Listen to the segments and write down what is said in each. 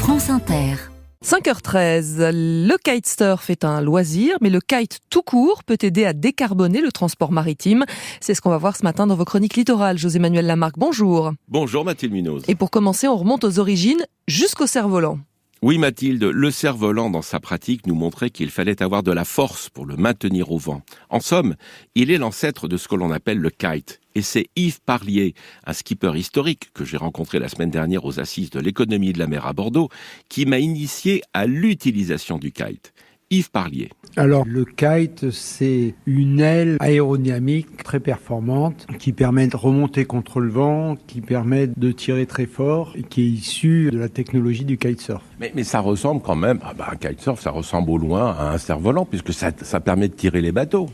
France Inter. 5h13, le kitesurf est un loisir, mais le kite tout court peut aider à décarboner le transport maritime. C'est ce qu'on va voir ce matin dans vos chroniques littorales. José-Manuel Lamarque, bonjour. Bonjour Mathilde Munoz. Et pour commencer, on remonte aux origines jusqu'au cerf-volant. Oui Mathilde, le cerf-volant dans sa pratique nous montrait qu'il fallait avoir de la force pour le maintenir au vent. En somme, il est l'ancêtre de ce que l'on appelle le kite. Et c'est Yves Parlier, un skipper historique que j'ai rencontré la semaine dernière aux Assises de l'économie de la mer à Bordeaux, qui m'a initié à l'utilisation du kite. Yves Parlier. Alors, le kite, c'est une aile aérodynamique très performante qui permet de remonter contre le vent, qui permet de tirer très fort et qui est issue de la technologie du kitesurf. Mais ça ressemble quand même, un kitesurf, ça ressemble au loin à un cerf-volant puisque ça permet de tirer les bateaux.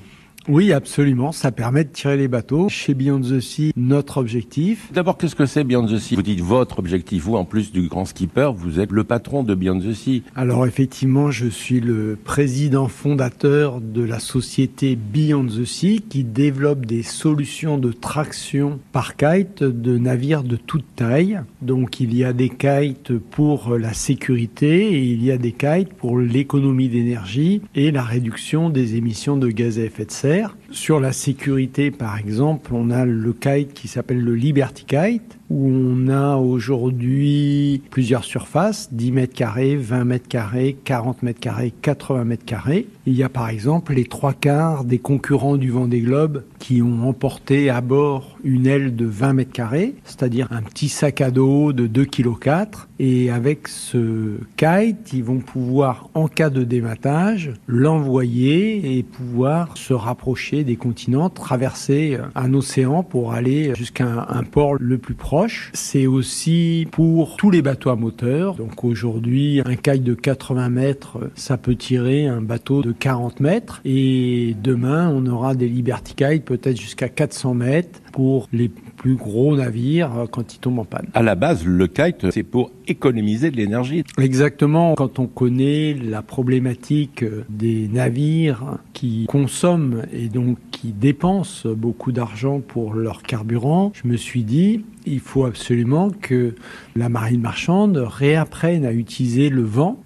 Oui, absolument. Ça permet de tirer les bateaux. Chez Beyond the Sea, notre objectif. D'abord, qu'est-ce que c'est Beyond the Sea ? Vous dites votre objectif. Vous, en plus du grand skipper, vous êtes le patron de Beyond the Sea. Alors, effectivement, je suis le président fondateur de la société Beyond the Sea qui développe des solutions de traction par kite de navires de toute taille. Donc, il y a des kites pour la sécurité et il y a des kites pour l'économie d'énergie et la réduction des émissions de gaz à effet de serre. Sur la sécurité, par exemple, on a le kite qui s'appelle le Liberty Kite, où on a aujourd'hui plusieurs surfaces, 10 mètres carrés, 20 mètres carrés, 40 mètres carrés, 80 mètres carrés. Il y a par exemple les 3/4 des concurrents du Vendée Globe qui ont emporté à bord une aile de 20 mètres carrés, c'est-à-dire un petit sac à dos de 2,4 kg. Et avec ce kite, ils vont pouvoir, en cas de dématage, l'envoyer et pouvoir se rapprocher des continents, traverser un océan pour aller jusqu'à un port le plus proche. C'est aussi pour tous les bateaux à moteur. Donc aujourd'hui, un kite de 80 mètres, ça peut tirer un bateau de 40 mètres. Et demain, on aura des Liberty Kite peut-être jusqu'à 400 mètres pour les plus gros navires quand ils tombent en panne. À la base, le kite, c'est pour économiser de l'énergie. Exactement. Quand on connaît la problématique des navires qui consomment et donc qui dépensent beaucoup d'argent pour leur carburant, je me suis dit, il faut absolument que la marine marchande réapprenne à utiliser le vent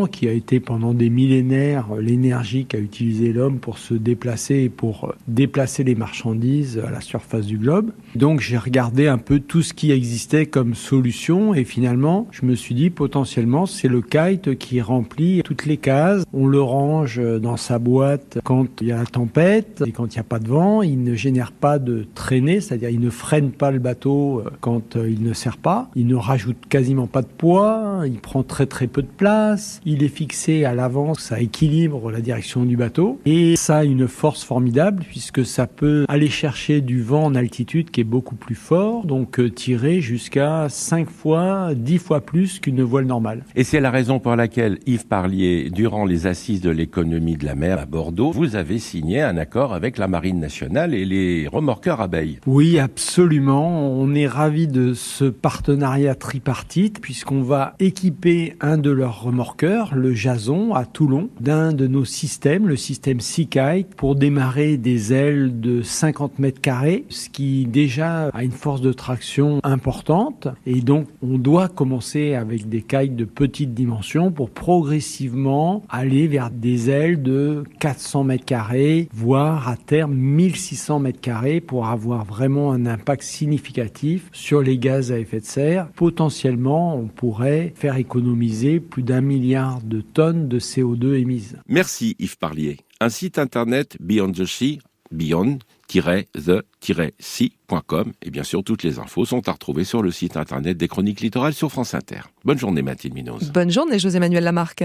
qui a été pendant des millénaires l'énergie qu'a utilisé l'homme pour se déplacer et pour déplacer les marchandises à la surface du globe. Donc j'ai regardé un peu tout ce qui existait comme solution et finalement je me suis dit potentiellement c'est le kite qui remplit toutes les cases. On le range dans sa boîte quand il y a la tempête et quand il n'y a pas de vent. Il ne génère pas de traînée, c'est-à-dire il ne freine pas le bateau quand il ne sert pas. Il ne rajoute quasiment pas de poids, il prend très très peu de place, il est fixé à l'avant, ça équilibre la direction du bateau et ça a une force formidable puisque ça peut aller chercher du vent en altitude qui est beaucoup plus fort, donc tirer jusqu'à 5 fois, 10 fois plus qu'une voile normale. Et c'est la raison pour laquelle, Yves Parlier, durant les Assises de l'économie de la mer à Bordeaux, vous avez signé un accord avec la Marine nationale et les remorqueurs abeilles. Oui, absolument. On est ravis de ce partenariat tripartite puisqu'on va équiper un de leurs remorqueurs, le Jason, à Toulon, d'un de nos systèmes, le système Seakite, pour démarrer des ailes de 50 mètres carrés, ce qui déjà a une force de traction importante. Et donc, on doit commencer avec des kites de petite dimension pour progressivement aller vers des ailes de 400 mètres carrés, voire à terme 1600 mètres carrés pour avoir vraiment un impact significatif sur les gaz à effet de serre. Potentiellement, on pourrait faire économiser plus d'1 milliard de tonnes de CO2 émises. Merci Yves Parlier. Un site internet Beyond the Sea, beyond-the-sea.com et bien sûr toutes les infos sont à retrouver sur le site internet des Chroniques Littorales sur France Inter. Bonne journée Mathilde Munoz. Bonne journée José-Manuel Lamarque.